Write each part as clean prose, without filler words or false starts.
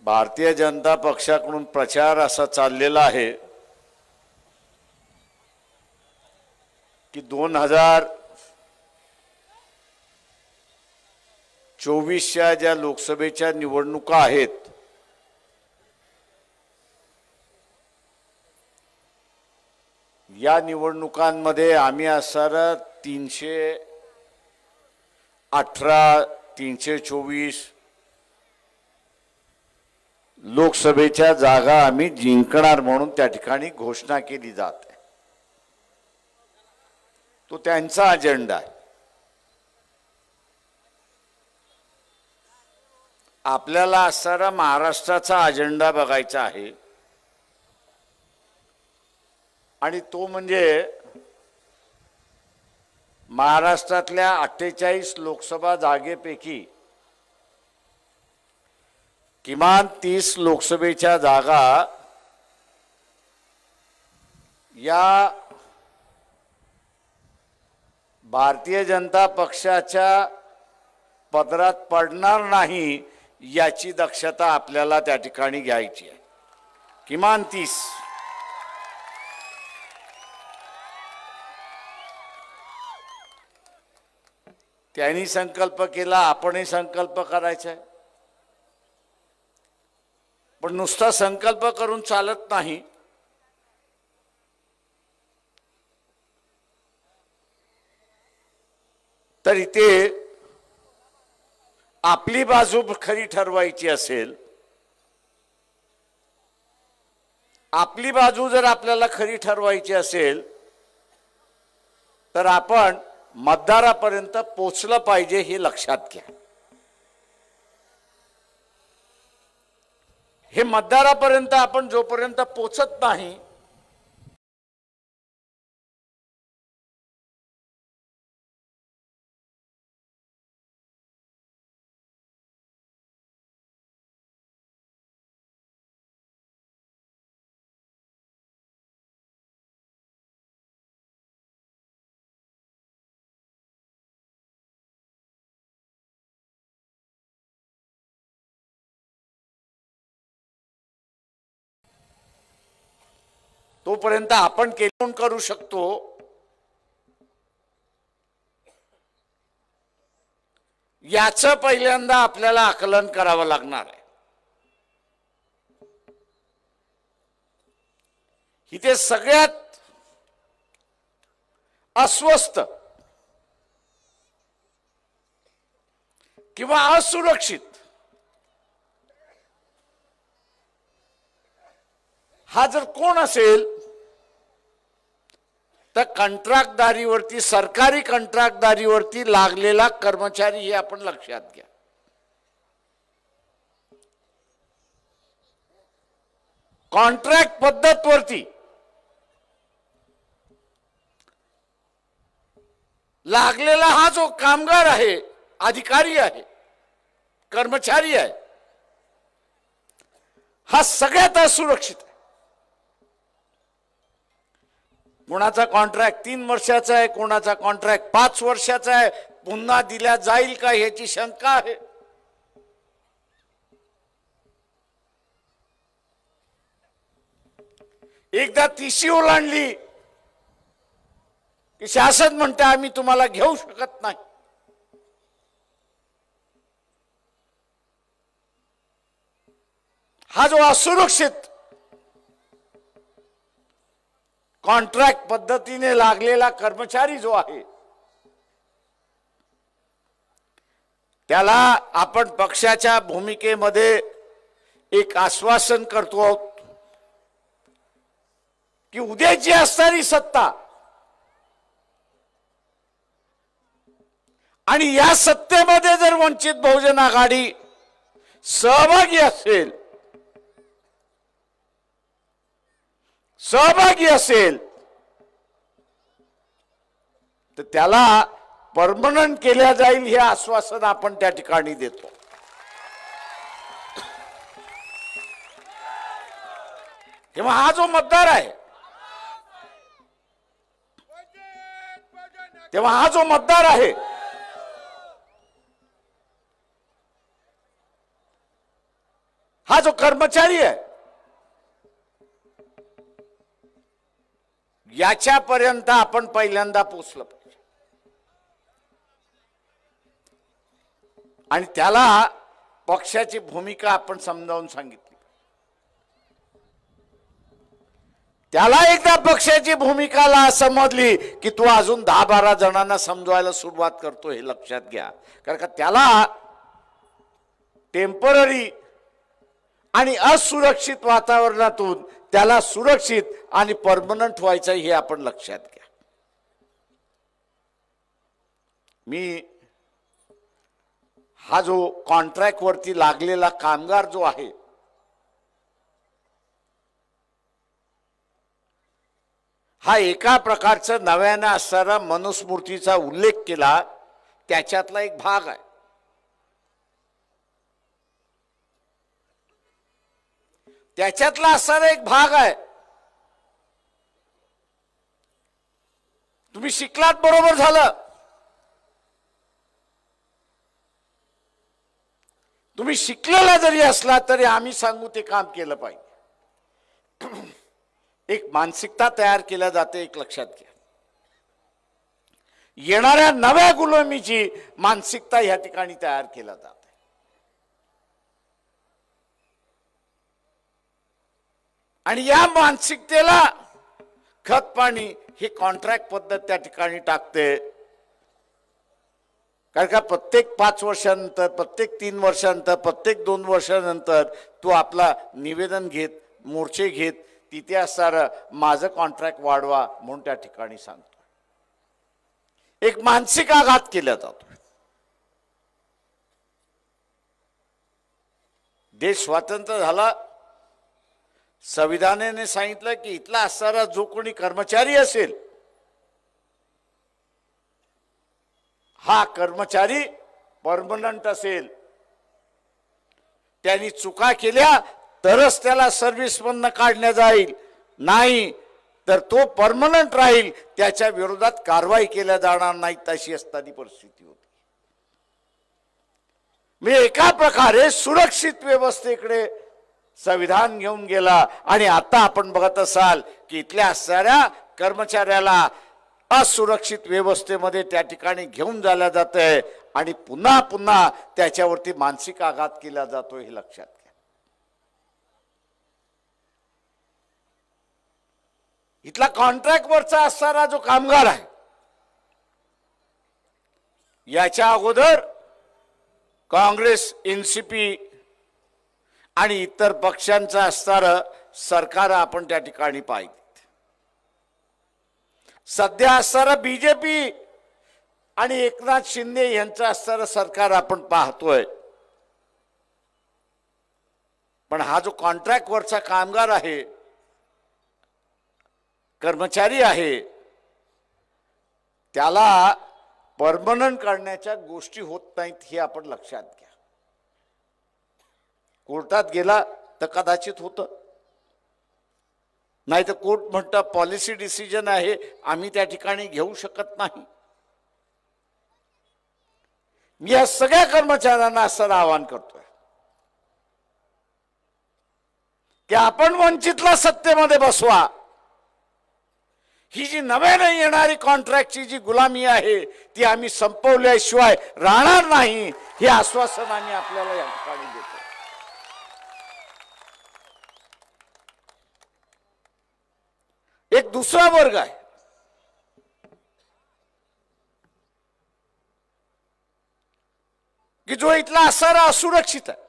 भारतीय जनता पक्षाकडून प्रचार असा चाललेला आहे की 2024च्या ज्या लोकसभेच्या निवडणुका आहेत या निवडणुकांमध्ये आम्ही असणारा 318 324 लोकसभेच्या जागा आम्ही जिंकणार म्हणून त्या ठिकाणी घोषणा केली जात आहे। तो त्यांचा अजेंडा आहे। आपल्याला असणारा महाराष्ट्राचा अजेंडा बघायचा आहे आणि तो म्हणजे महाराष्ट्रातल्या 48 लोकसभा जागेपैकी किमान 30 लोकसभेच्या जागा या भारतीय जनता पक्षाच्या पदरात पडणार नाही याची दक्षता आपल्याला त्या ठिकाणी घ्यायची आहे। किमान 30। त्यांनी संकल्प केला, आपणही संकल्प करायचा आहे, पण नुसता संकल्प करून चालत नाही। तर इथे आपली बाजू खरी ठरवायची असेल, आपली बाजू जर आपल्याला खरी ठरवायची असेल तर आपण मतदारापर्यंत पोहोचलं पाहिजे हे लक्षात घ्या। हे मतदारापर्यंत आपण जोपर्यंत पोहोचत नाही तोपर्यंत आपण केलं करू शकतो। याचं पहिल्यांदा आपल्याला आकलन करावं लागणार आहे। इथे सगळ्यात अस्वस्थ किंवा असुरक्षित हा जर कोण असेल तर कंत्राटदारीवरती, सरकारी कंत्राटदारीवरती लागलेला कर्मचारी हे आपण लक्षात घ्या। कॉन्ट्रॅक्ट पद्धतवरती लागलेला हा जो कामगार आहे, अधिकारी आहे, कर्मचारी आहे, हा सगळ्यात असुरक्षित आहे। कोणाचा कॉन्ट्रॅक्ट 3 वर्षाचा आहे, कोणाचा कॉन्ट्रॅक्ट 5 वर्षाचा आहे, पुन्हा दिल्या जाईल का याची शंका आहे। एकदा तिशी ओलांडली की शासन म्हणते आम्ही तुम्हाला घेऊ शकत नाही। हा जो असुरक्षित कॉन्ट्रॅक्ट पद्धतीने लागलेला कर्मचारी जो आहे त्याला आपण पक्षाच्या भूमिकेमध्ये एक आश्वासन करतो आहोत की उद्याची असणारी सत्ता आणि या सत्तेमध्ये जर वंचित बहुजन आघाडी सहभागी असेल तर त्याला परमनंट केल्या जाईल हे आश्वासन आपण त्या ठिकाणी देतो। तेव्हा हा जो मतदार आहे, हा जो कर्मचारी आहे याच्यापर्यंत आपण पहिल्यांदा पोचलं पाहिजे आणि त्याला पक्षाची भूमिका आपण समजावून सांगितली. त्याला एकदा पक्षाची भूमिकाला समजली की तू अजून 10-12 जणांना समजवायला सुरुवात करतो हे लक्षात घ्या. कारण का त्याला टेम्पररी आणि असुरक्षित वातावरणातून त्याला सुरक्षित आणि परमनंट व्हायचं हे आपण लक्षात घ्या. मी हा जो कॉन्ट्रॅक्ट वरती लागलेला कामगार जो आहे हा एका प्रकारचं नव्याने असणारा मनुस्मृतीचा उल्लेख केला त्याच्यातला एक भाग आहे. त्याच्यातला असणारा एक भाग आहे. तुम्ही शिकलात बरोबर झालं. तुम्ही शिकलेला जरी असला तरी आम्ही सांगू ते काम केलं पाहिजे. एक मानसिकता तयार केल्या जाते, एक लक्षात घ्या. येणाऱ्या नव्या गुलामीची मानसिकता या ठिकाणी तयार केल्या जाते. आणि या मानसिकतेला खत पाणी ही कॉन्ट्रॅक्ट पद्धत त्या ठिकाणी टाकते. कारण का प्रत्येक 5 वर्षानंतर, प्रत्येक 3 वर्षानंतर, प्रत्येक 2 वर्षानंतर तू आपला निवेदन घेत, मोर्चे घेत तिथे असणारं माझं कॉन्ट्रॅक्ट वाढवा म्हणून त्या ठिकाणी सांगतो. एक मानसिक आघात केला जातो. देश स्वतंत्र झाला, संविधानाने सांगितलं की इथला असणारा जो कोणी कर्मचारी असेल हा कर्मचारी परमनंट असेल. त्यांनी चुका केल्या तरच त्याला सर्व्हिस मधनं काढण्यात जाईल, नाही तर तो परमनंट राहील, त्याच्या विरोधात कारवाई केल्या जाणार नाही. तशी असताना परिस्थिती होती. मी एका प्रकारे सुरक्षित व्यवस्थेकडे संविधान घेऊन गेला आणि आता आपण बघत असाल की इथल्या असणाऱ्या कर्मचाऱ्याला असुरक्षित व्यवस्थेमध्ये त्या ठिकाणी घेऊन जायला जाते आणि पुन्हा पुन्हा त्याच्यावरती मानसिक आघात केला जातो हे लक्षात घ्या. इथला कॉन्ट्रॅक्ट वरचा असणारा जो कामगार आहे याच्या अगोदर काँग्रेस, एनसीपी आणि इतर पक्षांचं असणारं सरकार आपण त्या ठिकाणी पाहिजे. सध्या असणारं बीजेपी आणि एकनाथ शिंदे यांचं असणारं सरकार आपण पाहतोय. पण हा जो कॉन्ट्रॅक्ट वरचा कामगार आहे, कर्मचारी आहे, त्याला परमनंट करण्याच्या गोष्टी होत नाहीत हे आपण लक्षात घ्या. कोर्टात गेला तर कदाचित होतं, नाही तर कोर्ट म्हणतं पॉलिसी डिसिजन आहे, आम्ही त्या ठिकाणी घेऊ शकत नाही. मी या सगळ्या कर्मचाऱ्यांना असं आवाहन करतोय की आपण वंचितला सत्तेमध्ये बसवा. ही जी नव्याने येणारी कॉन्ट्रॅक्टची जी गुलामी आहे ती आम्ही संपवल्याशिवाय राहणार नाही हे आश्वासन आम्ही आपल्याला या ठिकाणी देतो. एक दुसरा वर्ग आहे की जो इथला असणारा असुरक्षित आहे.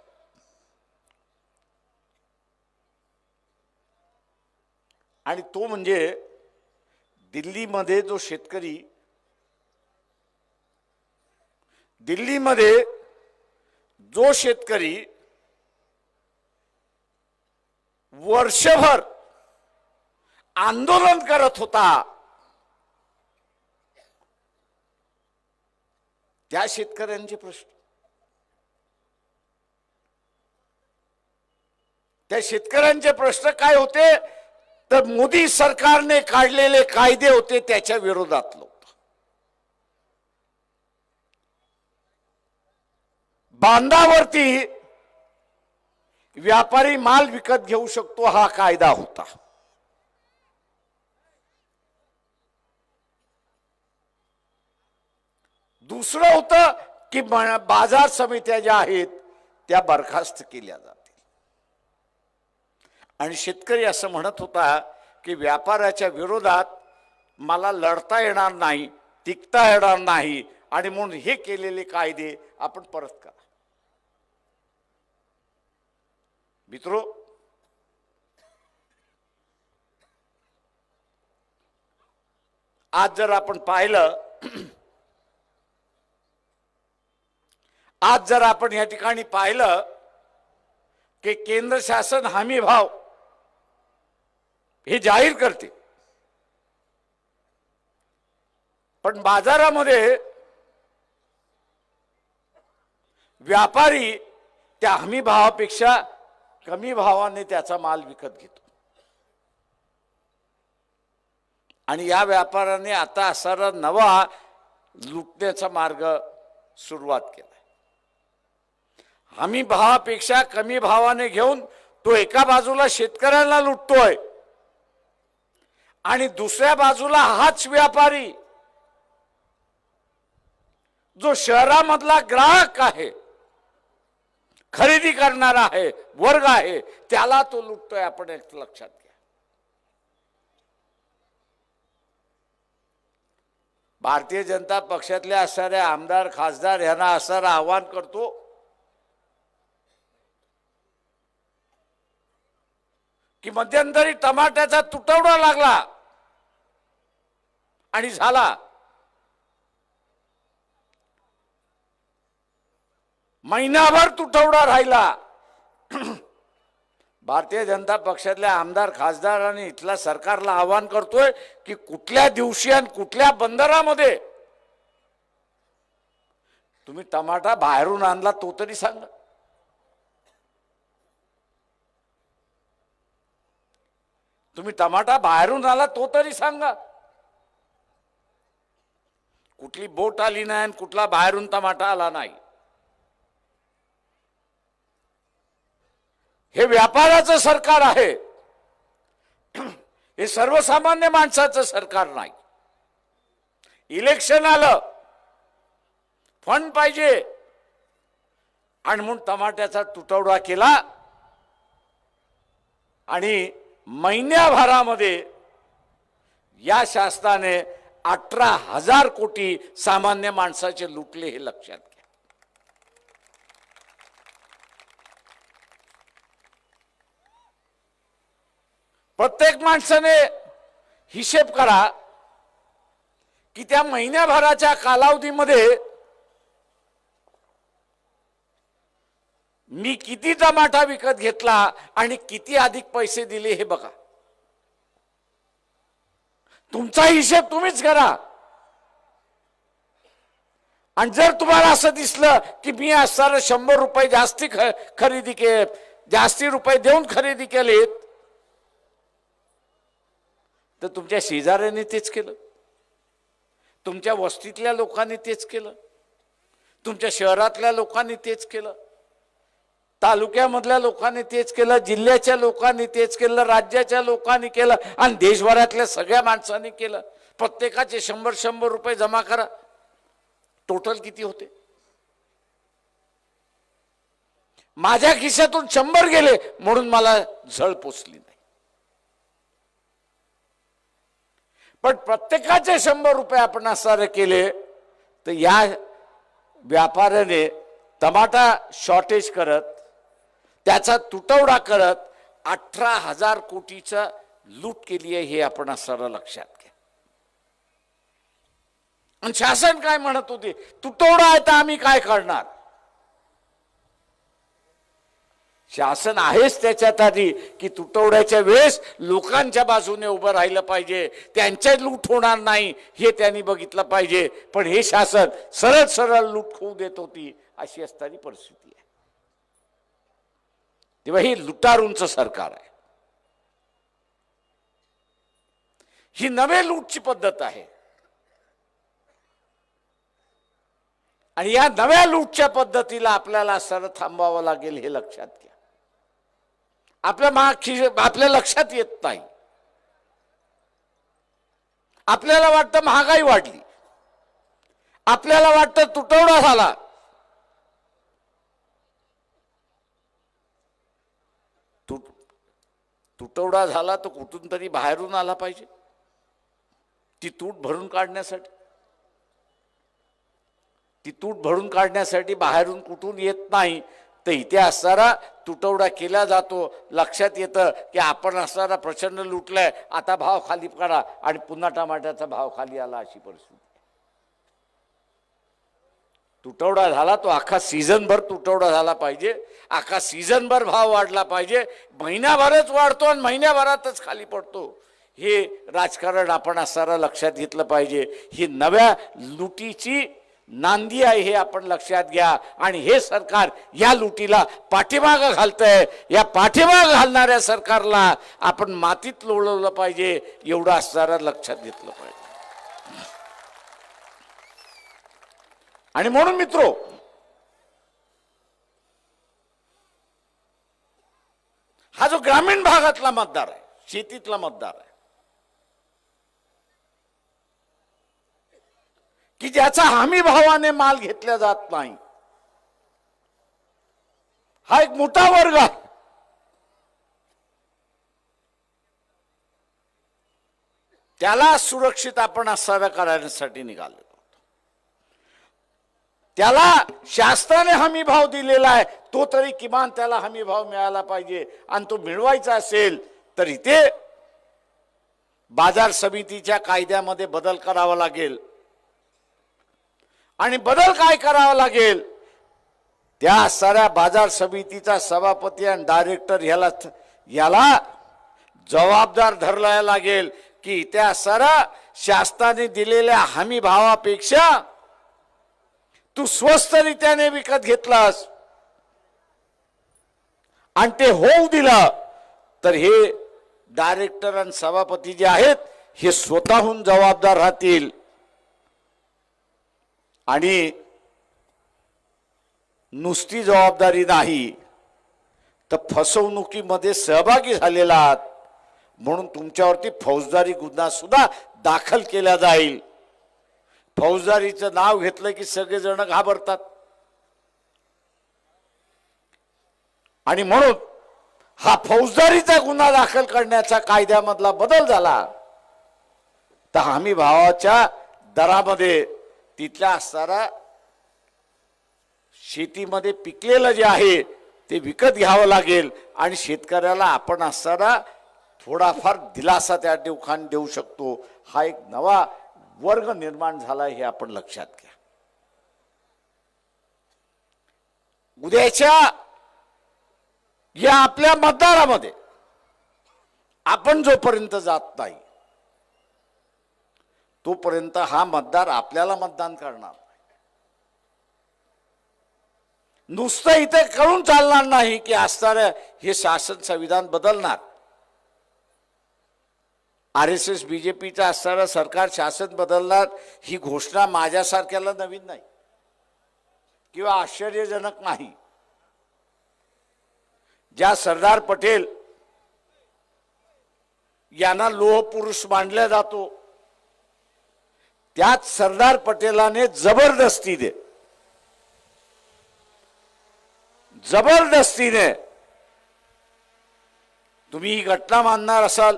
आणि तो म्हणजे दिल्लीमध्ये जो शेतकरी, दिल्लीमध्ये जो शेतकरी वर्षभर आंदोलन करत होता त्या शेतकऱ्यांचे प्रश्न, त्या शेतकऱ्यांचे प्रश्न काय होते तर मोदी सरकारने काढलेले कायदे होते त्याच्या विरोधात लोक. बांधावरती व्यापारी माल विकत घेऊ शकतो हा कायदा होता. दुसरं होतं की बाजार समित्या ज्या आहेत त्या बरखास्त केल्या जातील. आणि शेतकरी असं म्हणत होता की व्यापाऱ्याच्या विरोधात मला लढता येणार नाही, टिकता येणार नाही, आणि म्हणून हे केलेले कायदे आपण परत करा. मित्रो, आज जर आपण पाहिलं, आज जर आपण या ठिकाणी पाहिलं की केंद्र शासन हमी भाव हे जाहीर करते, पण बाजारामध्ये व्यापारी त्या हमी भावापेक्षा कमी भावाने त्याचा माल विकत घेतो. आणि या व्यापाऱ्याने आता असा नवा लुटण्याचा मार्ग सुरुवात केला. हमी भावापेक्षा कमी भावाने घेऊन तो एका बाजूला शेतकऱ्याला लुटतोय आणि दुसऱ्या बाजूला हाच व्यापारी जो शहरामधला ग्राहक आहे, खरेदी करणारा आहे, वर्ग आहे, त्याला तो लुटतोय. आपण एक लक्षात घ्या. भारतीय जनता पक्षातले असणारे आमदार खासदार यांना असणारं आवाहन करतो की मध्यंतरी टमाट्याचा तुटवडा लागला आणि झाला, महिनाभर तुटवडा राहिला. भारतीय जनता पक्षातल्या आमदार खासदारांनी इथल्या सरकारला आवाहन करतोय की कुठल्या दिवशी आणि कुठल्या बंदरामध्ये तुम्ही टमाटा बाहेरून आणला तो तरी सांगा. तुम्ही टमाटा बाहेरून आला तो तरी सांगा. कुठली बोट आली नाही आणि कुठला बाहेरून टमाटा आला नाही. हे व्यापाराचं सरकार आहे, हे सर्वसामान्य माणसाचं सरकार नाही. इलेक्शन आलं, फंड पाहिजे आणि म्हणून टमाट्याचा तुटवडा केला आणि महिन्याभरामध्ये या शासनाने 18,000 कोटी सामान्य माणसाचे लुटले, हे लक्षात घ्या. प्रत्येक माणसाने हिशेब करा की त्या महिन्याभराच्या कालावधीमध्ये मी किती टमाटा विकत घेतला आणि किती अधिक पैसे दिले हे बघा. तुमचा हिशेब तुम्हीच करा. आणि जर तुम्हाला असं दिसलं की मी असणारे 100 रुपये जास्ती खरेदी केले, जास्ती रुपये देऊन खरेदी केलेत, तर तुमच्या शेजाऱ्यांनी तेच केलं, तुमच्या वस्तीतल्या लोकांनी तेच केलं, तुमच्या शहरातल्या लोकांनी तेच केलं, तालुक्यामधल्या लोकांनी तेच केलं, जिल्ह्याच्या लोकांनी तेच केलं, राज्याच्या लोकांनी केलं आणि देशभरातल्या सगळ्या माणसांनी केलं. प्रत्येकाचे 100 रुपये जमा करा. टोटल किती होते? माझ्या खिशातून 100 गेले म्हणून मला झळ पोचली नाही, पण प्रत्येकाचे 100 रुपये आपण असणारे केले तर या व्यापाऱ्याने टमाटा शॉर्टेज करत, त्याचा तुटवडा करत 18,000 कोटीचा लूट केली आहे, हे आपण असणारं लक्षात घ्या. आणि शासन काय म्हणत होते? तुटवडा आहे तर आम्ही काय करणार? शासन आहेच त्याच्यात आधी की तुटवड्याच्या वेळेस लोकांच्या बाजूने उभं राहिलं पाहिजे, त्यांच्या लूट होणार नाही हे त्यांनी बघितलं पाहिजे. पण हे शासन सरळ सरळ लूट होऊ देत होती, अशी असणारी परिस्थिती आहे. तेव्हा ही लुटारूंचं सरकार आहे. ही नवे लूटची पद्धत आहे आणि या नव्या लूटच्या पद्धतीला आपल्याला सरळ थांबावं लागेल, हे लक्षात घ्या. आपल्या लक्षात येत नाही. आपल्याला वाटतं महागाई वाढली, आपल्याला वाटतं तुटवडा झाला. तुटवडा झाला तर कुठून तरी बाहेरून आला पाहिजे. ती तूट भरून काढण्यासाठी बाहेरून कुठून येत नाही, तर इथे असणारा तुटवडा केला जातो. लक्षात येतं की आपण असणारा प्रचंड लुटलाय, आता भाव खाली करा, आणि पुन्हा टमाट्याचा भाव खाली आला, अशी परिस्थिती. तुटवडा झाला तो अख्खा सीझनभर तुटवडा झाला पाहिजे, अख्खा सीझनभर भाव वाढला पाहिजे. महिन्याभरच वाढतो आणि महिन्याभरातच खाली पडतो, हे राजकारण आपण असणारा लक्षात घेतलं पाहिजे. ही नव्या लुटीची नांदी आहे, हे आपण लक्षात घ्या. आणि हे सरकार या लुटीला पाठीमागं घालतंय. या पाठीमागं घालणाऱ्या सरकारला आपण मातीत लोळवलं पाहिजे, एवढं असणारा लक्षात घेतलं पाहिजे. आणि म्हणून मित्रो, हा जो ग्रामीण भागातला मतदार आहे, शेतीतला मतदार आहे, की ज्याचा हमी भावाने माल घेतला जात नाही, हा एक मोठा वर्ग आहे. त्याला सुरक्षित आपण असाव्या करण्यासाठी निघालो. त्याला शासनाने हमी भाव दिलेला आहे, तो तरी किमान त्याला हमी भाव मिळाला पाहिजे. आणि तो मिळवायचा असेल तर इथे बाजार समितीच्या कायद्यामध्ये बदल करावा लागेल. आणि बदल काय करावा लागेल, त्या साऱ्या बाजार समितीचा सभापती आणि डायरेक्टर याला जबाबदार धरला लागेल की त्या साऱ्या शासनाने दिलेल्या हमी भावापेक्षा तू स्वस्त रीत्याने विकत घेतलास आणि ते होऊ दिलं, तर हे डायरेक्टर आणि सभापती जे आहेत हे स्वतःहून जबाबदार राहतील. आणि नुसती जबाबदारी नाही तर फसवणुकीमध्ये सहभागी झालेला आहात म्हणून तुमच्यावरती फौजदारी गुन्हा सुद्धा दाखल केला जाईल. फौजदारीचं नाव घेतलं की सगळेजण घाबरतात. आणि म्हणून हा फौजदारीचा गुन्हा दाखल करण्याचा कायद्यामधला बदल झाला, तर हमी भावाच्या दरामध्ये तिथल्या असणारा शेतीमध्ये पिकलेलं जे आहे ते विकत घ्यावं लागेल. आणि शेतकऱ्याला आपण असणारा थोडाफार दिलासा त्या ठिकाणी देऊ शकतो. हा एक नवा वर्ग निर्माण झाला, हे आपण लक्षात घ्या. उद्याच्या या आपल्या मतदारामध्ये आपण जोपर्यंत जात नाही तोपर्यंत हा मतदार आपल्याला मतदान करणार. नुसतं इथे कळून चालणार नाही की असणारं हे शासन संविधान बदलणार. RSS BJPचं असणारं सरकार शासन बदलणार ही घोषणा माझ्यासारख्याला नवीन नाही किंवा आश्चर्यजनक नाही. ज्या सरदार पटेल यांना लोह पुरुष मानला जातो, त्याच सरदार पटेलाने जबरदस्तीने तुम्ही ही घटना मानणार असाल,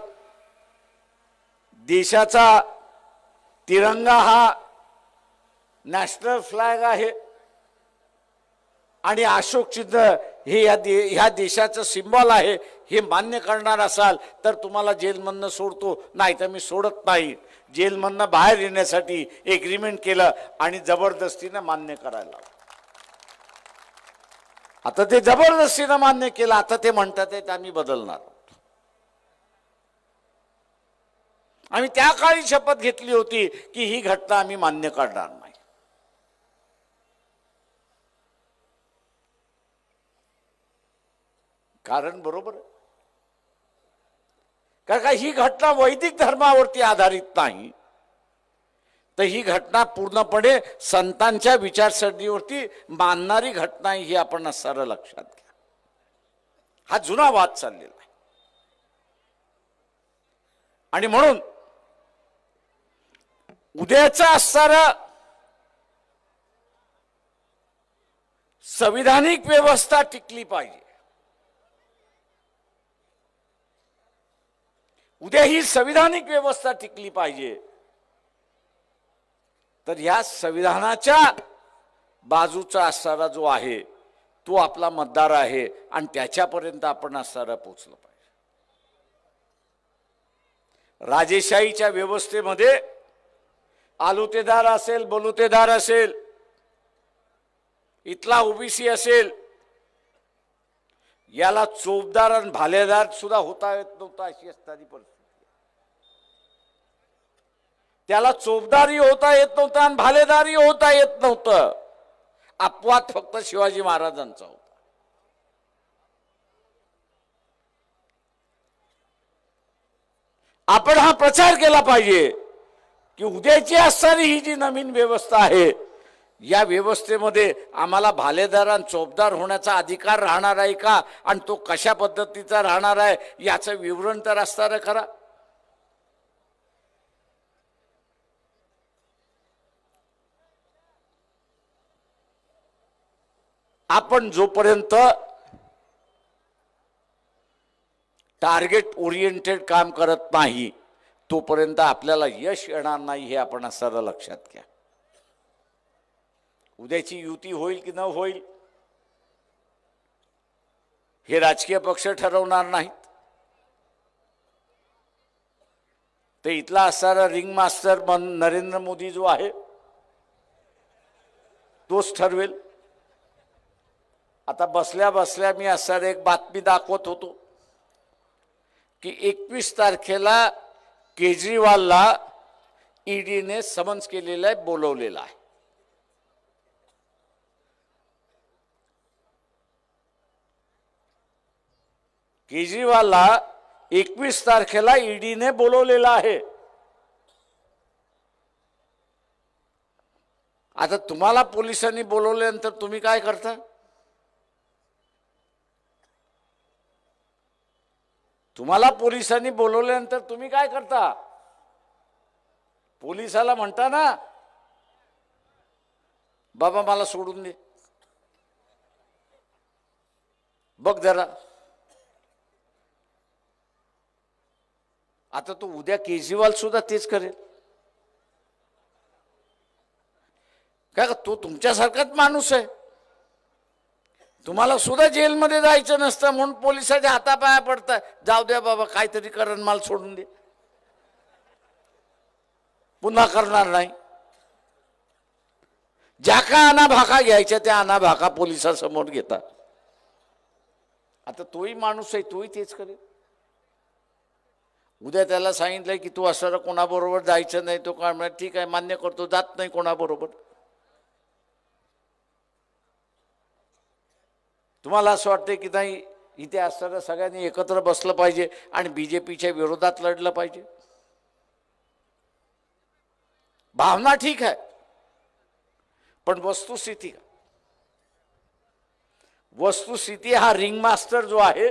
देशाचा तिरंगा हा नॅशनल फ्लॅग आहे आणि अशोक चिन्ह हे ह्या देशाचं सिंबॉल आहे, हे मान्य करणार असाल तर तुम्हाला जेलमधनं सोडतो, नाही तर मी सोडत नाही. जेलमधनं बाहेर येण्यासाठी एग्रीमेंट केलं आणि जबरदस्तीने मान्य करायला. आता ते जबरदस्तीने मान्य केलं, आता ते म्हणतात आहेत आम्ही बदलणार. आम्ही त्या काळी शपथ घेतली होती की ही घटना आम्ही मान्य करणार नाही. कारण बरोबर आहे, कारण का ही घटना वैदिक धर्मावरती आधारित नाही, तर ही घटना पूर्णपणे संतांच्या विचारसरणीवरती मानणारी घटना ही आपण असणारं लक्षात घ्या. हा जुना वाद चाललेला आहे. आणि म्हणून उद्याचा असणारा संविधानिक व्यवस्था टिकली पाहिजे. उद्या ही संविधानिक व्यवस्था टिकली पाहिजे. तर या संविधानाच्या बाजूचा असणारा जो आहे तो आपला मतदार आहे आणि त्याच्यापर्यंत आपण असणारा पोचलं पाहिजे. राजेशाहीच्या व्यवस्थेमध्ये आलुतेदार असेल, बलुतेदार असेल, इथला ओबीसी असेल, याला चोपदार आणि भालेदार सुद्धा होता येत नव्हता अशी असणारी परिस्थिती. त्याला चोपदारही होता येत नव्हता आणि भालेदारही होता येत नव्हतं. अपवाद फक्त शिवाजी महाराजांचा होता. आपण हा प्रचार केला पाहिजे की उद्याची असणारी ही जी नवीन व्यवस्था आहे या व्यवस्थेमध्ये आम्हाला भालेदार आणि चोपदार होण्याचा अधिकार राहणार आहे का आणि तो कशा पद्धतीचा राहणार आहे याचं विवरण तर असणारं करा. आपण जोपर्यंत टार्गेट ओरिएंटेड काम करत नाही तोपर्यंत आपल्याला यश येणार नाही हे आपण असं लक्षात घ्या. उद्याची युती होईल की न होईल हे राजकीय पक्ष ठरवणार नाहीत. ते इथला असणारा रिंग मास्टर नरेंद्र मोदी जो आहे तोच ठरवेल. आता बसल्या बसल्या मी असणार एक बातमी दाखवत होतो की 21 तारखेला केजरीवालला ईडीने समन्स केलेलं आहे, बोलवलेलं आहे. केजरीवालला 21 तारखेला ईडीने बोलवलेलं आहे. आता तुम्हाला पोलिसांनी बोलवल्यानंतर तुम्ही काय करता? तुम्हाला पोलिसांनी बोलवल्यानंतर तुम्ही काय करता? पोलिसाला म्हणता ना बाबा मला सोडून दे, बघ जरा. आता तो उद्या केजरीवाल सुद्धा तेच करेल का? तो तुमच्यासारखाच माणूस आहे. तुम्हाला सुद्धा जेलमध्ये जायचं नसतं म्हणून पोलिसाच्या हातापाया पडतं, जाऊ द्या बाबा काहीतरी करण, माल सोडून दे, पुन्हा करणार नाही. ज्या का अना भाका घ्यायच्या त्या अना भाका पोलिसासमोर घेतात. आता तोही माणूस आहे, तोही तेच करेल. उद्या त्याला सांगितलंय की तू असं कोणाबरोबर जायचं नाही, तो काय म्हणा ठीक आहे मान्य करतो, जात नाही कोणाबरोबर. तुम्हाला असं वाटतं की नाही इथे असताना सगळ्यांनी एकत्र बसलं पाहिजे आणि बीजेपीच्या विरोधात लढलं पाहिजे? भावना ठीक आहे पण वस्तुस्थिती का? वस्तुस्थिती हा रिंग मास्टर जो आहे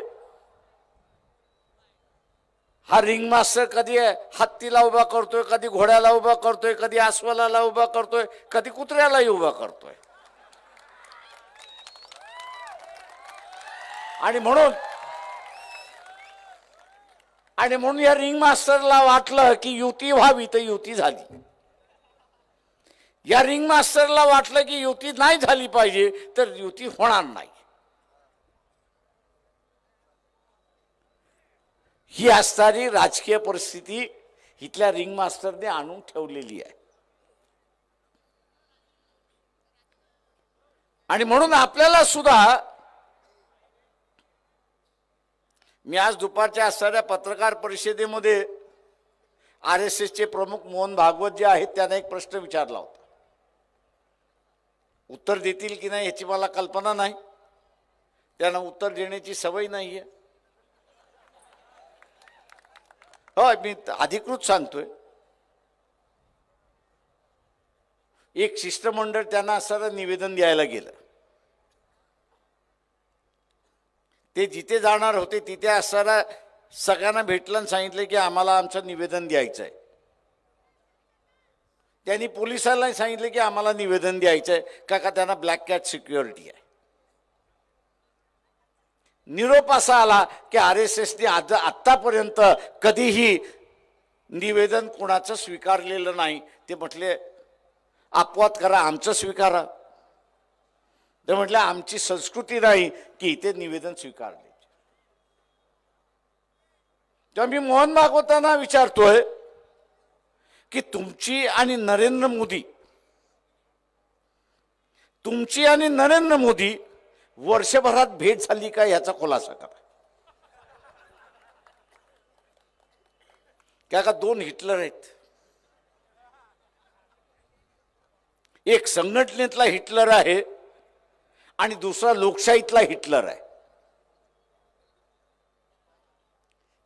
हा रिंग मास्टर कधी हत्तीला उभा करतोय, कधी घोड्याला उभा करतोय, कधी अस्वलाला उभा करतोय, कधी कुत्र्यालाही उभा करतोय. आणि म्हणून या रिंग मास्टरला वाटलं की युती व्हावी तर युती झाली. या रिंग मास्टरला वाटलं की युती नाही झाली पाहिजे तर युती होणार नाही. ही असणारी राजकीय परिस्थिती इथल्या रिंग मास्टरने आणून ठेवलेली आहे. आणि म्हणून आपल्याला सुद्धा मी आज दुपारच्या असणाऱ्या पत्रकार परिषदेमध्ये RSSचे प्रमुख मोहन भागवत जे आहेत त्यांना एक प्रश्न विचारला होता. उत्तर देतील की नाही याची मला कल्पना नाही, त्यांना उत्तर देण्याची सवय नाहीये. हो मी अधिकृत सांगतोय, एक शिष्टमंडळ त्यांना असणारं निवेदन द्यायला गेलं. ते जिथे जाणार होते तिथे असताना सगळ्यांना भेटलं आणि सांगितलं की आम्हाला आमचं निवेदन द्यायचं आहे. त्यांनी पोलिसांना सांगितलं की आम्हाला निवेदन द्यायचं आहे का त्यांना ब्लॅक कॅट सिक्युरिटी आहे. निरोप असा आला की RSSने आतापर्यंत कधीही निवेदन कोणाचं स्वीकारलेलं नाही. ते म्हटले अपवाद करा, आमचं स्वीकारा. ते म्हटलं आमची संस्कृती नाही की इथे निवेदन स्वीकारले. तेव्हा मी मोहन भागवतांना विचारतोय की तुमची आणि नरेंद्र मोदी वर्षभरात भेट झाली का याचा खुलासा करा. का दोन हिटलर आहेत. एक संघटनेतला हिटलर आहे आणि दुसरा लोकशाहीतला हिटलर आहे.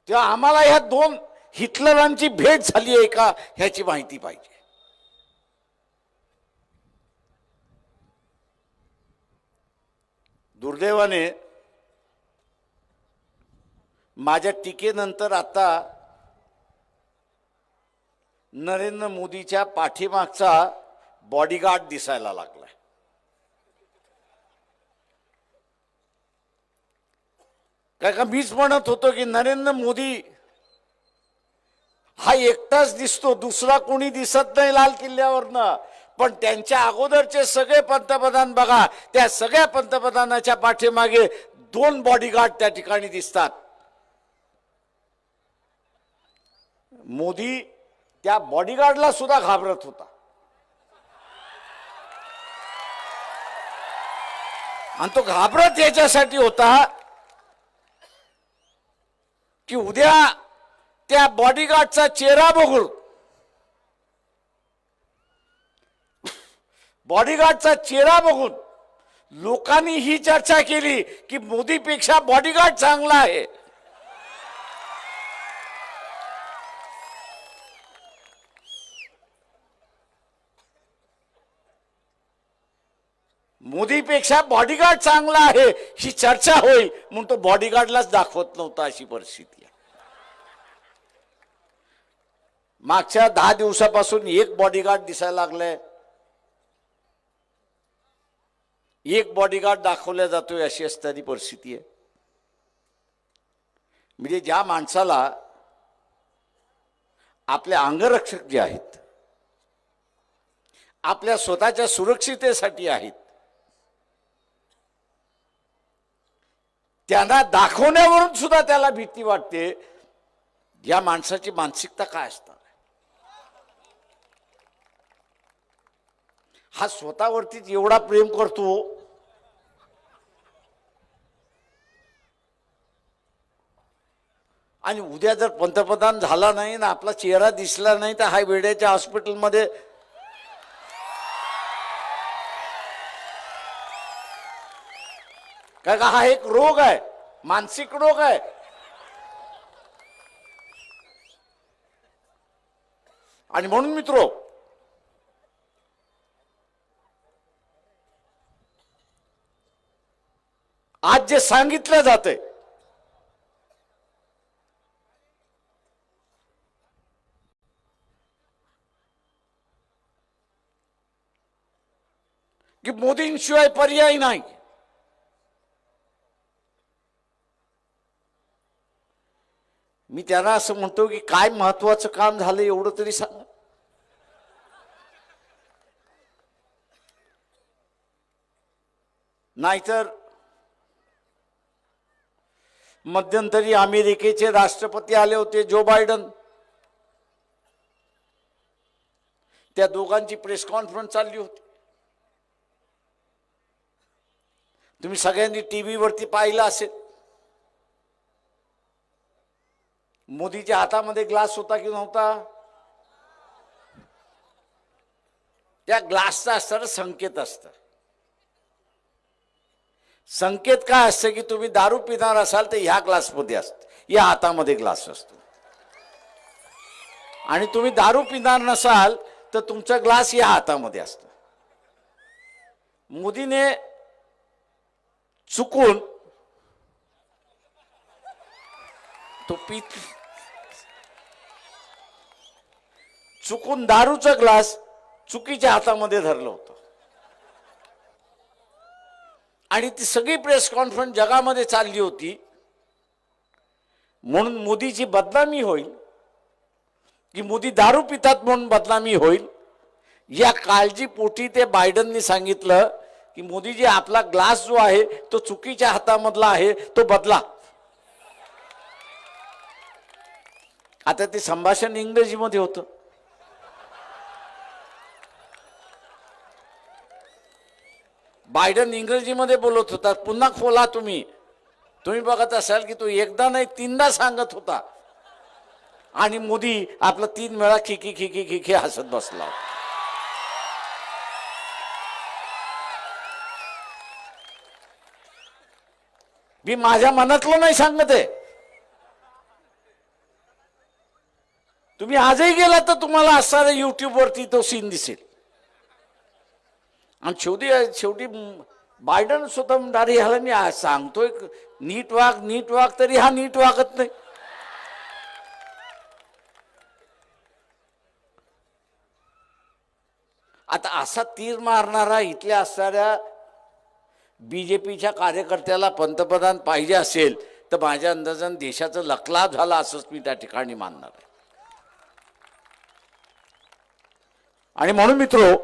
तेव्हा आम्हाला ह्या दोन हिटलरांची भेट झाली आहे का ह्याची माहिती पाहिजे. दुर्दैवाने माझ्या टीकेनंतर आता नरेंद्र मोदीच्या पाठीमागचा बॉडीगार्ड दिसायला लागलाय. का मीच म्हणत होतो की नरेंद्र मोदी हा एकटाच दिसतो, दुसरा कोणी दिसत नाही लाल किल्ल्यावरनं. पण त्यांच्या अगोदरचे सगळे पंतप्रधान बघा, त्या सगळ्या पंतप्रधानाच्या पाठीमागे दोन बॉडीगार्ड त्या ठिकाणी दिसतात. मोदी त्या बॉडीगार्डला सुद्धा घाबरत होता. आणि तो घाबरत याच्यासाठी होता की उद्या त्या बॉडीगार्डचा चेहरा बघून लोकांनी ही चर्चा केली की मोदीपेक्षा बॉडीगार्ड चांगला आहे. मोदीपेक्षा बॉडीगार्ड चांगला आहे ही चर्चा होईल म्हणून तो बॉडीगार्डलाच दाखवत नव्हता. अशी परिस्थिती आहे. मागच्या 10 दिवसापासून एक बॉडीगार्ड दिसायला लागलाय, एक बॉडीगार्ड दाखवला जातोय. अशी असणारी परिस्थिती आहे. म्हणजे ज्या माणसाला आपले अंगरक्षक जे आहेत, आपल्या स्वतःच्या सुरक्षितेसाठी आहेत, त्यांना दाखवण्यावरून सुद्धा त्याला भीती वाटते. या माणसाची मानसिकता काय असणार. हा स्वतःवरतीच एवढा प्रेम करतो आणि उद्या जर पंतप्रधान झाला नाही ना आपला चेहरा दिसला नाही तर हा वेड्याच्या हॉस्पिटलमध्ये काय का हा एक रोग आहे, मानसिक रोग आहे. आणि म्हणून मित्रो, आज जे सांगितलं जातंय की मोदींशिवाय पर्याय नाही, मी त्यांना असं म्हणतो की काय महत्वाचं काम झालं एवढं तरी सांगा. नाहीतर मध्यंतरी अमेरिकेचे राष्ट्रपती आले होते जो बायडन, त्या दोघांची प्रेस कॉन्फरन्स चालली होती. तुम्ही सगळ्यांनी टीव्ही वरती पाहिलं असेल. मोदीच्या हातामध्ये ग्लास होता की नव्हता. त्या ग्लासचा असताना संकेत असतं. संकेत काय असतं की तुम्ही दारू पिणार असाल तर ह्या ग्लासमध्ये असतं, या हातामध्ये ग्लास असतो. आणि तुम्ही दारू पिणार नसाल तर तुमचा ग्लास या हातामध्ये असतो. मोदीने चुकून पीत चुकून दारूचा ग्लास चुकीच्या हातामध्ये धरलं होतं आणि ती सगळी प्रेस कॉन्फरन्स जगामध्ये चालली होती म्हणून मोदीची बदनामी होईल की मोदी दारू पितात म्हणून बदनामी होईल या काळजीपोटी ते बायडननी सांगितलं की मोदीजी आपला ग्लास जो आहे तो चुकीच्या हातामधला आहे तो बदला. आता ते संभाषण इंग्रजीमध्ये होतं. बायडन इंग्रजीमध्ये बोलत होता. पुन्हा खोला तुम्ही बघत असाल की तो एकदा नाही तीनदा सांगत होता आणि मोदी आपला 3 वेळा खिकी खिकी खिकी हसत बसला. मी माझ्या मनातलं नाही सांगत आहे. तुम्ही आजही गेला तर तुम्हाला असणाऱ्या युट्यूब वरती तो सीन दिसेल. आणि शेवटी बायडन स्वतः म्हणणारे ह्याला मी सांगतोय नीट वाग तरी हा नीट वागत नाही. आता असा तीर मारणारा इथल्या असणाऱ्या बीजेपीच्या कार्यकर्त्याला पंतप्रधान पाहिजे असेल तर माझ्या अंदाजाने देशाचं लकलाभ झाला असंच मी त्या ठिकाणी मानणार आहे. आणि म्हणून मित्रो,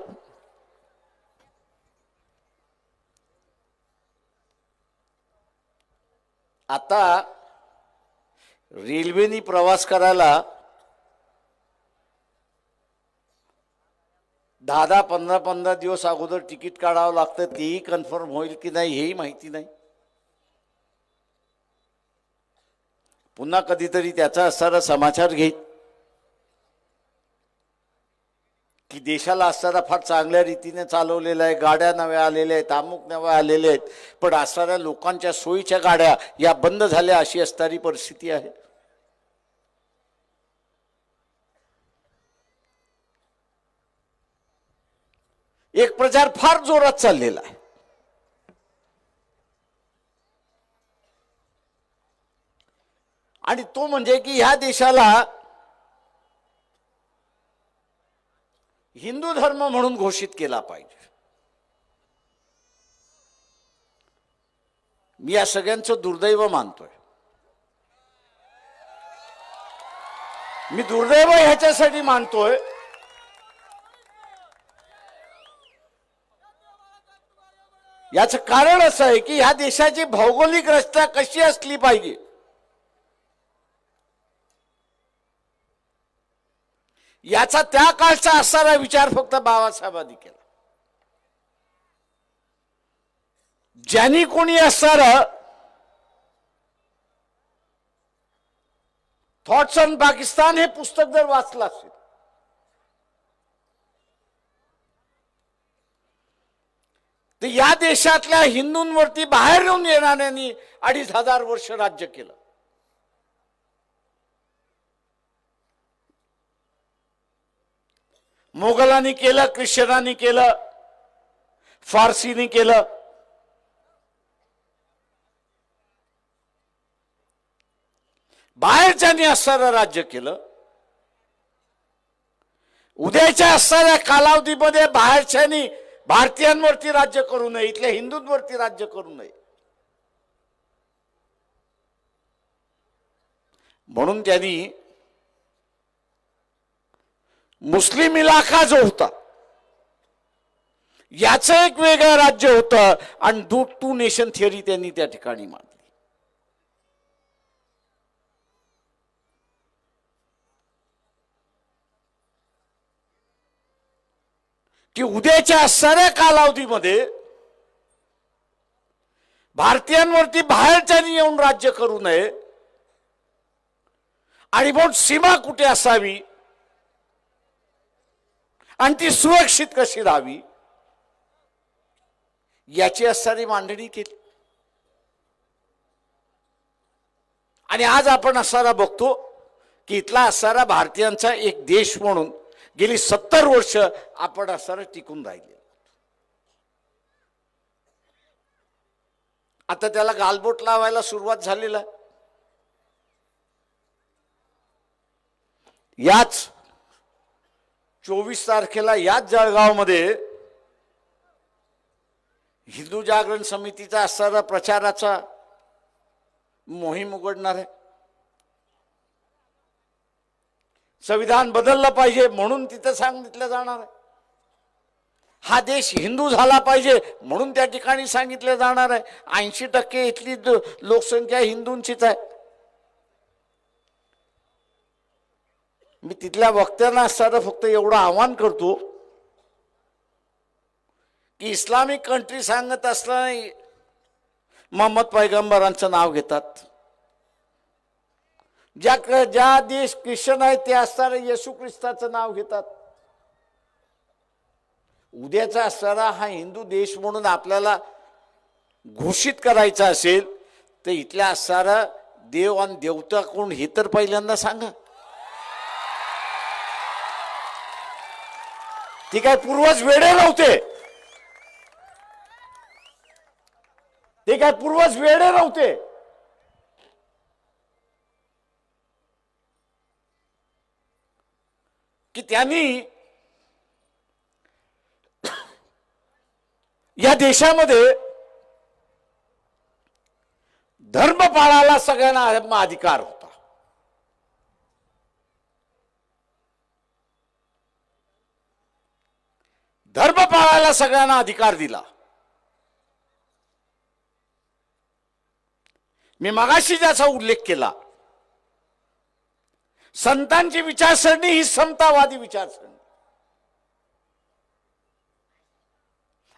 आता रेल्वेनी प्रवास करायला 10-15 दिवस अगोदर तिकीट काढावं लागतं. तेही कन्फर्म होईल की नाही हेही माहिती नाही. पुन्हा कधीतरी त्याचा असणारा समाचार घेईल की देशाला असणारा फार चांगल्या रीतीने चालवलेला आहे, गाड्या नव्या आलेल्या आहेत, अमुक नव्या आलेल्या आहेत, पण असणाऱ्या लोकांच्या सोयीच्या गाड्या या बंद झाल्या अशी असणारी परिस्थिती आहे. एक प्रचार फार जोरात चाललेला आहे. आणि तो म्हणजे की ह्या देशाला हिंदू धर्म म्हणून घोषित केला पाहिजे. मी या सगळ्यांचं दुर्दैव मानतोय. मी दुर्दैव ह्याच्यासाठी मानतोय याचं कारण असं आहे की ह्या देशाची भौगोलिक रचना कशी असली पाहिजे याचा त्या काळचा असणारा विचार फक्त बाबासाहेबांनी केला. ज्यांनी कोणी असणारं थॉट्स ऑन पाकिस्तान हे पुस्तक जर वाचलं असेल तर या देशातल्या हिंदूंवरती बाहेर येऊन येणाऱ्यांनी 2500 वर्ष राज्य केलं. मोगलांनी केलं, ख्रिश्चनांनी केलं, फारसीनी केलं. बाहेरच्यांनी असणारं राज्य केलं. उद्याच्या असणाऱ्या कालावधीमध्ये बाहेरच्यांनी भारतीयांवरती राज्य करू नये, इथल्या हिंदूंवरती राज्य करू नये. म्हणून त्यांनी मुस्लिम इलाका जो होता याचं एक वेगळं राज्य होतं आणि 2 नेशन थिअरी त्यांनी त्या ठिकाणी मांडली. की उद्याच्या असणाऱ्या कालावधीमध्ये भारतीयांवरती बाहेरच्यांनी येऊन राज्य करू नये आणि म्हणून सीमा कुठे असावी आणि ती सुरक्षित कशी राहावी याची असणारी मांडणी केली. आणि आज आपण असणारा बघतो की इथला असणारा भारतीयांचा एक देश म्हणून गेली 70 वर्ष आपण असणारं टिकून राहिले. आता त्याला गालबोट लावायला सुरुवात झालेला. याच 24 तारखेला याच जळगावमध्ये हिंदू जागरण समितीचा असणारा प्रचाराचा मोहीम उघडणार आहे. संविधान बदललं पाहिजे म्हणून तिथं सांगितलं जाणार आहे. हा देश हिंदू झाला पाहिजे म्हणून त्या ठिकाणी सांगितलं जाणार आहे. 80% इथली लोकसंख्या हिंदूंचीच आहे. मी तिथल्या वक्त्यांना असणारं फक्त एवढं आवाहन करतो की इस्लामिक कंट्री सांगत असताना मोहम्मद पैगंबरांचं नाव घेतात. ज्या देश ख्रिश्चन आहेत ते असताना येशू ख्रिस्ताचं नाव घेतात. उद्याचा असणारा हा हिंदू देश म्हणून आपल्याला घोषित करायचा असेल तर इथल्या असणारा देव आणि देवता कोण हे तर पहिल्यांदा सांगा. ती काय पूर्वज वेडे नव्हते. ते काय पूर्वज वेडे नव्हते. की त्यांनी या देशामध्ये धर्म पाळायला सगळ्यांना अधिकार होता. धर्म पाळायला सगळ्यांना अधिकार दिला. मी मगाशी ज्याचा उल्लेख केला, संतांची विचारसरणी ही समतावादी विचारसरणी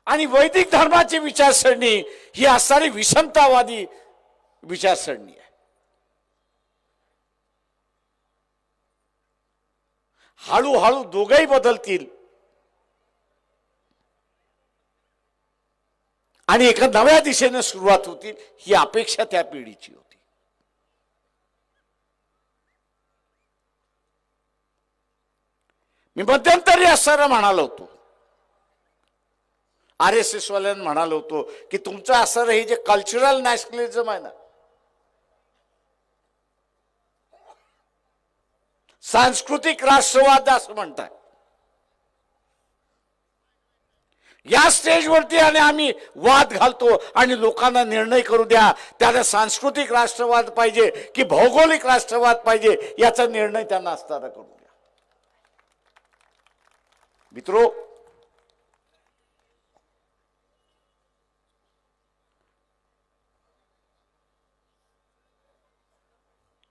आणि वैदिक धर्माची विचारसरणी ही असणारी विषमतावादी विचारसरणी आहे. हळूहळू दोघेही बदलतील आणि एका नव्या दिशेने सुरुवात होतील ही अपेक्षा त्या पिढीची होती. मी मध्यंतरी असणारा म्हणालो होतो, RSS वाल्यांना म्हणालो होतो की तुमचं असणारं हे जे कल्चरल नॅशनलिझम आहे ना, सांस्कृतिक राष्ट्रवाद असं म्हणतात, या स्टेजवरती आणि आम्ही वाद घालतो आणि लोकांना निर्णय करू द्या त्याला सांस्कृतिक राष्ट्रवाद पाहिजे की भौगोलिक राष्ट्रवाद पाहिजे याचा निर्णय त्यांना असताना करू द्या. मित्रो,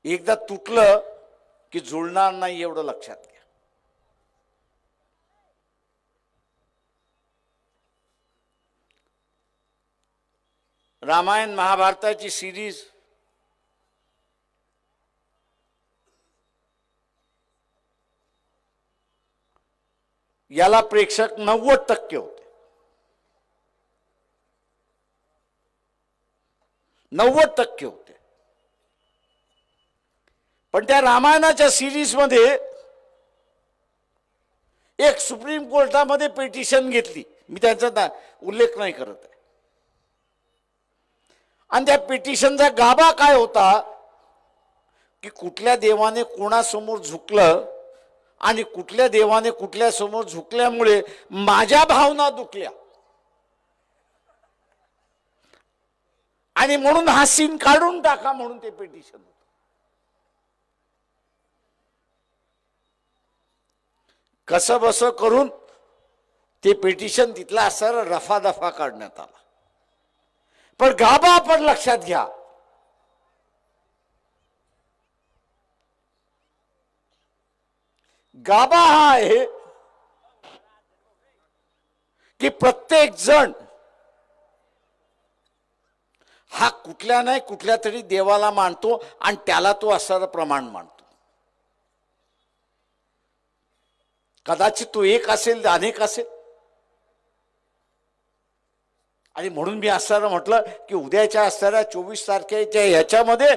एकदा तुटलं की जुळणार नाही एवढं लक्षात घ्या. रामायण महाभारताची सिरीज याला प्रेक्षक 90% होते. 90% होते. पण त्या रामायणाच्या सिरीज मध्ये एक सुप्रीम कोर्टामध्ये पिटिशन घेतली, मी त्यांचा उल्लेख नाही करत आहे, आणि त्या पिटिशनचा गाभा काय होता की कुठल्या देवाने कोणासमोर झुकलं आणि कुठल्या देवाने कुठल्या समोर झुकल्यामुळे माझ्या भावना दुखल्या आणि म्हणून हा सीन काढून टाका म्हणून ते पिटिशन होतं. कसं बस करून ते पिटिशन तिथला असणारा रफादफा काढण्यात आला. पण गाभा आपण लक्षात घ्या, गाभा हा आहे की प्रत्येक जण हा कुठल्या नाही कुठल्या तरी देवाला मानतो आणि त्याला तो असणारं प्रमाण मानतो. कदाचित तो एक असेल, अनेक असेल, आणि म्हणून मी असणारं म्हटलं की उद्याच्या असणाऱ्या 24 तारखेच्या ह्याच्यामध्ये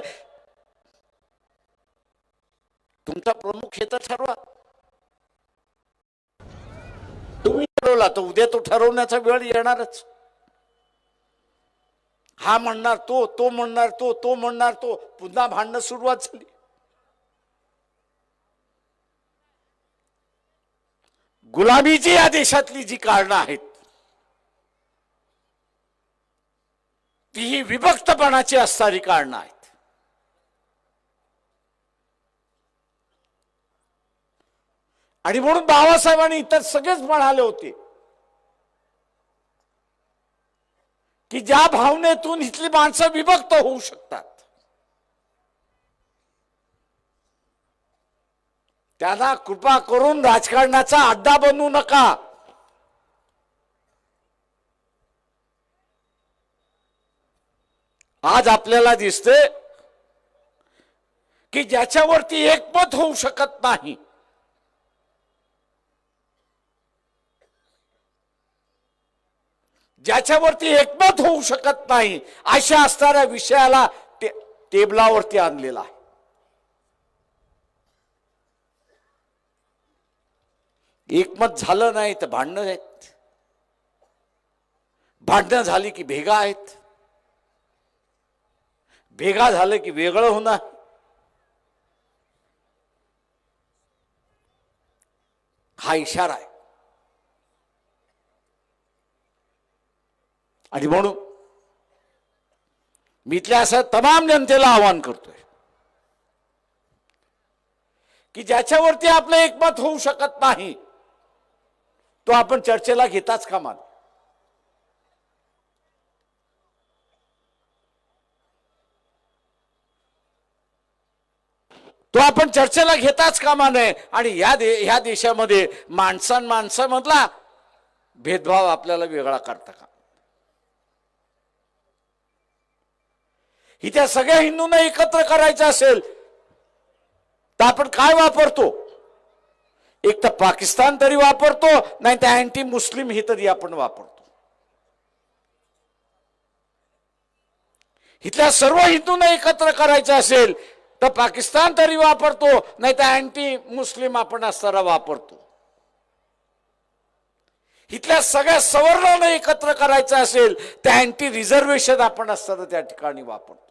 तुमचा प्रमुख हे तर ठरवा. तुम्ही ठरवला तर उद्या तो ठरवण्याचा वेळ येणारच. हा म्हणणार तो, तो म्हणणार तो, तो म्हणणार तो, पुन्हा भांडणं सुरुवात झाली. गुलामीची या देशातली जी कारणं आहेत ती ही विभक्तपणाची असणारी कारणं आहेत. आणि म्हणून बाबासाहेबांनी इतर सगळेच म्हणाले होते की ज्या भावनेतून इथली माणसं विभक्त होऊ शकतात त्यांना कृपा करून राजकारणाचा अड्डा बनवू नका. आज आपल्याला दिसते की ज्याच्यावरती एकमत होऊ शकत नाही ज्याच्यावरती एकमत होऊ शकत नाही अशा असणाऱ्या विषयाला टेबलावरती आणलेला आहे. एकमत झालं नाही तर भांडणं आहेत, भांडणं झाली की भेगा आहेत, भेगा झालं की वेगळं होणार. हा इशारा आहे. आणि म्हणून मी इथल्या असं तमाम जनतेला आवाहन करतोय की ज्याच्यावरती आपलं एकमत होऊ शकत नाही तो आपण चर्चेला घेताच कामा नये. तो आपण चर्चेला घेताच कामा नये. आणि ह्या देशामध्ये माणसांमधला भेदभाव आपल्याला वेगळा करता का. ही त्या सगळ्या हिंदूंना एकत्र करायचं असेल तर आपण काय वापरतो. एक तर पाकिस्तान तरी वापरतो नाही तर अँटी मुस्लिम हे तरी आपण वापरतो. इथल्या सर्व हिंदूंना एकत्र करायचं असेल तर पाकिस्तान तरी वापरतो नाही तर अँटी मुस्लिम आपण असताना वापरतो. इथल्या सगळ्या सवर्णांना एकत्र करायचं असेल तर अँटी रिझर्वेशन आपण असताना त्या ठिकाणी वापरतो.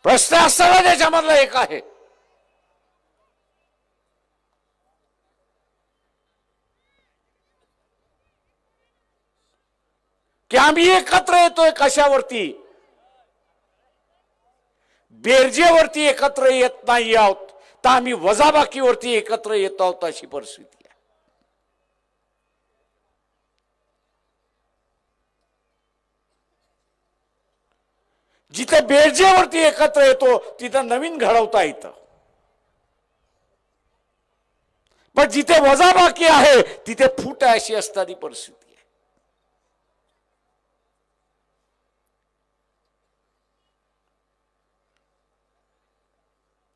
प्रश्न असताना त्याच्यामधला एक आहे की आम्ही एकत्र येतोय कशावरती. बेरजेवरती एकत्र येत नाही आहोत तर आम्ही वजाबाकीवरती एकत्र येत आहोत अशी परिस्थिती आहे. जिथे बेरजेवरती एकत्र येतो तिथं नवीन घडवता येतं, पण जिथे वजाबाकी आहे तिथे फूट अशी असणारी परिस्थिती आहे.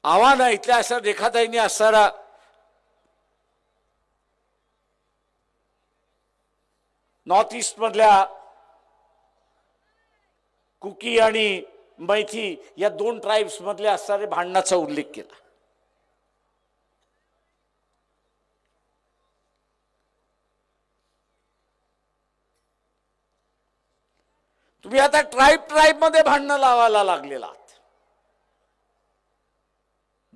आव्हान इथल्या अशा रेखाताईंनी असणारा नॉर्थ ईस्ट मधल्या कुकी आणि मैथी या दोन ट्राइब्स मधल्या असणारे भांडणाचा उल्लेख केला. तुम्ही आता ट्राइब मध्ये भांडणं लावायला लागलेला आहात.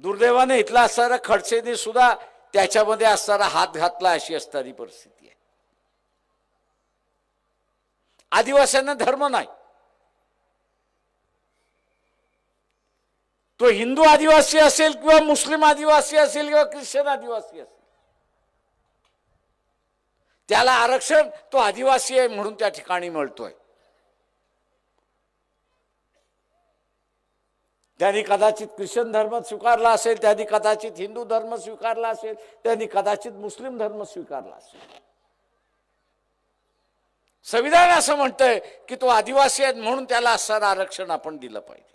दुर्दैवाने इथला असणारा खडसेने सुद्धा त्याच्यामध्ये असणारा हात घातला अशी असणारी परिस्थिती आहे. आदिवासींना धर्म नाही, तो हिंदू आदिवासी असेल किंवा मुस्लिम आदिवासी असेल किंवा ख्रिश्चन आदिवासी असेल, त्याला आरक्षण तो आदिवासी आहे म्हणून त्या ठिकाणी मिळतोय. त्यांनी कदाचित ख्रिश्चन धर्म स्वीकारला असेल, त्यांनी कदाचित हिंदू धर्म स्वीकारला असेल, त्यांनी कदाचित मुस्लिम धर्म स्वीकारला असेल. संविधान असं म्हणतंय की तो आदिवासी आहे म्हणून त्याला असणारं आरक्षण आपण दिलं पाहिजे.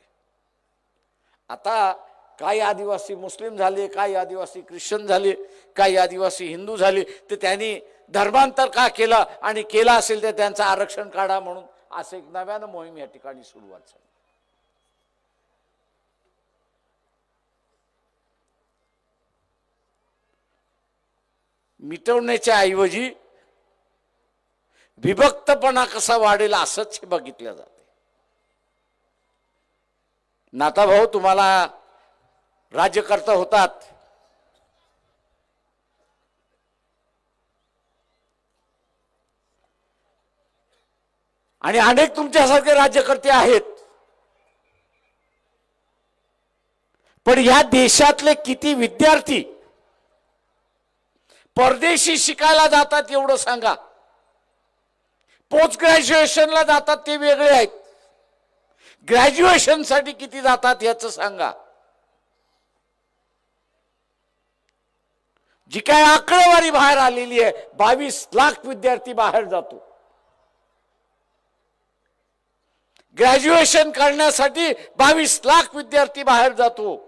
आता काही आदिवासी मुस्लिम झाले, काही आदिवासी ख्रिश्चन झाले, काही आदिवासी हिंदू झाले, तर त्यांनी धर्मांतर का केलं आणि केलं असेल तर त्यांचं आरक्षण काढा म्हणून असं एक नव्यानं मोहीम या ठिकाणी सुरुवात झाली. मिटवण्याच्या ऐवजी विभक्तपणा कसा वाढेल असंच हे बघितलं जाते. नाताभाऊ तुम्हाला राज्यकर्ता होतात, आणि अनेक तुमच्यासारखे राज्यकर्ते आहेत, पण या देशातले किती विद्यार्थी परदेशी शिकायला जातात एवढं सांगा. पोस्ट ग्रॅज्युएशनला जातात ते वेगळे आहेत, ग्रॅज्युएशन साठी किती जातात याचं सांगा. जी काय आकडेवारी बाहेर आलेली आहे, 22 लाख विद्यार्थी बाहेर जातो ग्रॅज्युएशन करण्यासाठी. 22 लाख विद्यार्थी बाहेर जातो,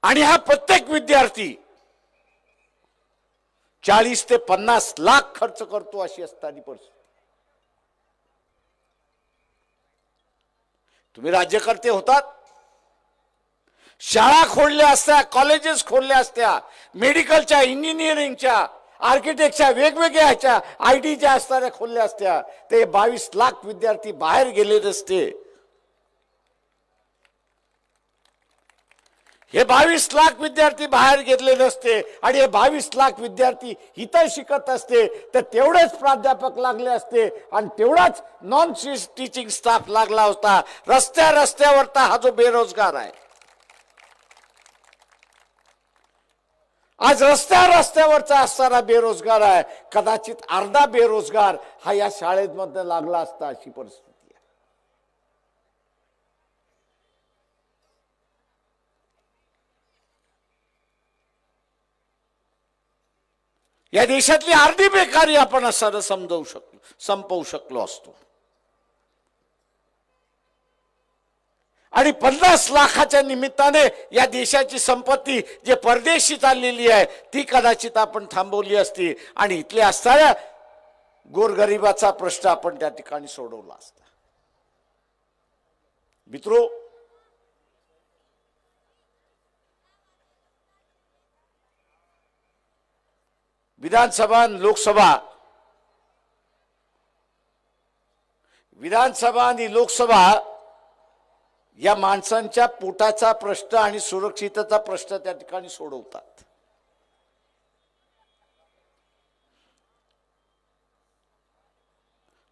आणि हा प्रत्येक विद्यार्थी 40 ते 50 लाख खर्च करतो अशी असताना परिस्थिती. तुम्ही राज्यकर्ते होतात, शाळा खोलल्या असत्या, कॉलेजेस खोलल्या असत्या, मेडिकलच्या, इंजिनिअरिंगच्या, आर्किटेक्टच्या, वेगवेगळ्या ह्याच्या, IT च्या असणाऱ्या खोलल्या असत्या, ते 22 लाख विद्यार्थी बाहेर गेले नसते. हे 22 लाख विद्यार्थी बाहेर गेले नसते, आणि हे 22 लाख विद्यार्थी इथं शिकत असते, तर तेवढेच प्राध्यापक लागले असते, आणि तेवढाच नॉन टीचिंग स्टाफ लागला होता. रस्त्यावरचा हा जो बेरोजगार आहे, आज रस्त्यावरचा असणारा बेरोजगार आहे, कदाचित अर्धा बेरोजगार हा या शाळेमध्ये लागला असता अशी परिस्थिती आहे. या देशातली अर्धी बेकारी आपण असं संपवू शकलो असतो, आणि 50 लाखाच्या निमित्ताने या देशाची संपत्ती जे परदेशी चाललेली आहे ती कदाचित आपण थांबवली असती, आणि इथल्या असणाऱ्या गोरगरिबाचा प्रश्न आपण त्या ठिकाणी सोडवला असता. मित्रो, विधानसभा आणि लोकसभा या माणसांच्या पोटाचा प्रश्न आणि सुरक्षिततेचा प्रश्न त्या ठिकाणी सोडवतात.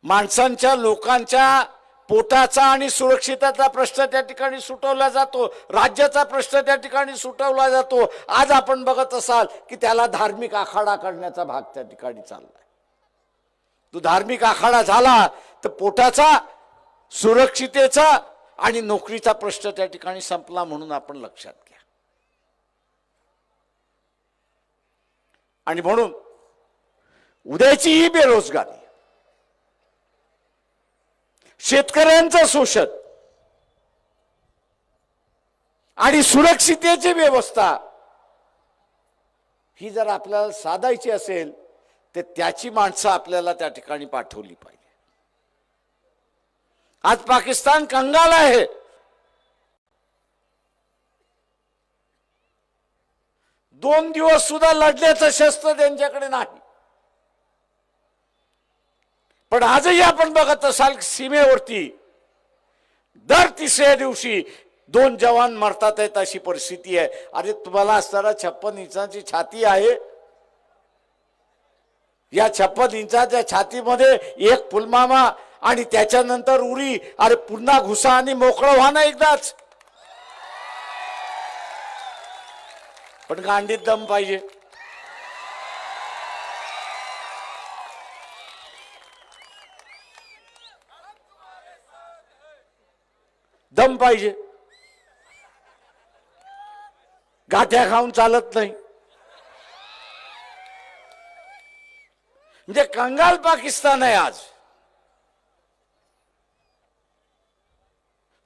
माणसांच्या, लोकांच्या पोटाचा आणि सुरक्षिततेचा प्रश्न त्या ठिकाणी सुटवला जातो, राज्याचा प्रश्न त्या ठिकाणी सुटवला जातो. आज आपण बघत असाल की त्याला धार्मिक आखाडा करण्याचा भाग त्या ठिकाणी चाललाय. तो धार्मिक आखाडा झाला तर पोटाचा, सुरक्षितेचा आणि नोकरीचा प्रश्न त्या ठिकाणी संपला म्हणून आपण लक्षात घ्या. आणि म्हणून उद्याची ही बेरोजगारी, शेतकऱ्यांचं शोषण आणि सुरक्षितेची व्यवस्था ही जर आपल्याला साधायची असेल तर त्याची माणसं आपल्याला त्या ठिकाणी पाठवली पाहिजे. आज पाकिस्तान कंगाल आहे. दोन दिवस सुद्धा लढण्याचं शस्त्र त्यांच्याकडे नाही, पण आजही आपण बघत असाल सीमेवरती दर तिसऱ्या दिवशी 2 जवान मरतात आहेत अशी परिस्थिती आहे. अरे तुम्हाला असणारा 56 इंचाची छाती आहे, या 56 इंचाच्या छातीमध्ये एक पुलवामा आणि त्याच्यानंतर उरी, अरे पुन्हा घुसा आणि मोकळं व्हा ना एकदाच. पण गांडीत दम पाहिजे. दम पाहिजे. गाठ्या खाऊन चालत नाही. म्हणजे कंगाल पाकिस्तान आहे आज.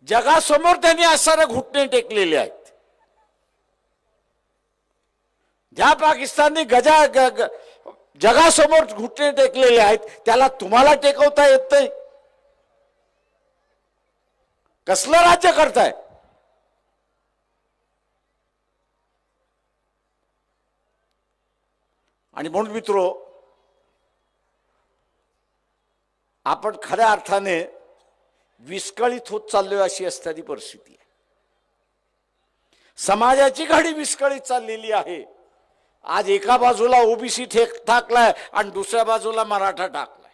जगासमोर त्यांनी असणारे घुटणे टेकलेले आहेत. ज्या पाकिस्तानने जगासमोर घुटणे टेकलेले आहेत त्याला तुम्हाला टेकवता येत नाही. कसलं राज्य करताय? आणि म्हणून मित्रो, आपण खऱ्या अर्थाने विस्कळीत होत चाललोय अशी असणारी परिस्थिती आहे. समाजाची घडी विस्कळीत चाललेली आहे. आज एका बाजूला ओबीसी टाकलाय आणि दुसऱ्या बाजूला मराठा टाकलाय.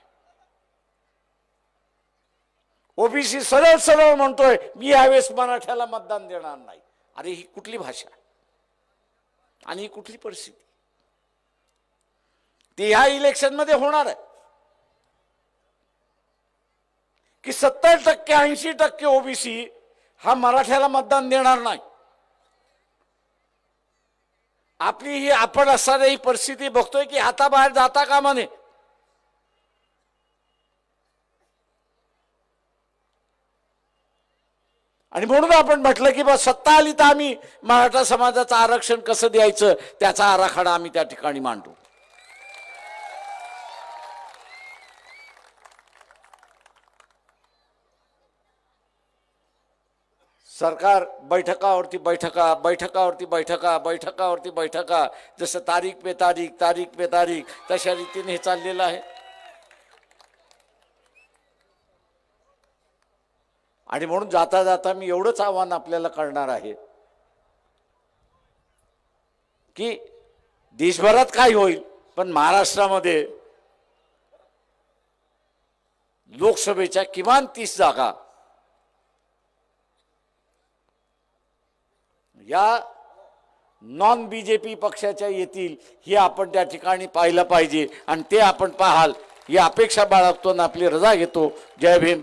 ओबीसी सरळ सरळ म्हणतोय मी यावेळेस मराठ्याला मतदान देणार नाही. अरे ही कुठली भाषा आणि ही कुठली परिस्थिती? ती ह्या इलेक्शन मध्ये होणार आहे की 70% 80% ओबीसी हा मराठ्याला मतदान देणार नाही. आपली ही आपण असणारी ही परिस्थिती बघतोय की हाताबाहेर जाता कामा नये. आणि म्हणून आपण म्हटलं की बस सत्ता आली तर आम्ही मराठा समाजाचं आरक्षण कसं द्यायचं त्याचा आराखडा आम्ही त्या ठिकाणी मांडू. सरकार बैठकावरती बैठका जसं तारीख पे तारीख तशा रीतीने हे चाललेलं आहे. आणि म्हणून जाता जाता मी एवढंच आव्हान आपल्याला करणार आहे की देशभरात काय होईल पण महाराष्ट्रामध्ये लोकसभेच्या किमान 30 जागा या नॉन बीजेपी पक्षाच्या येतील हे आपण त्या ठिकाणी पाहिलं पाहिजे आणि ते आपण पाहाल ही अपेक्षा बाळगतो आणि आपली रजा घेतो. जय भीम.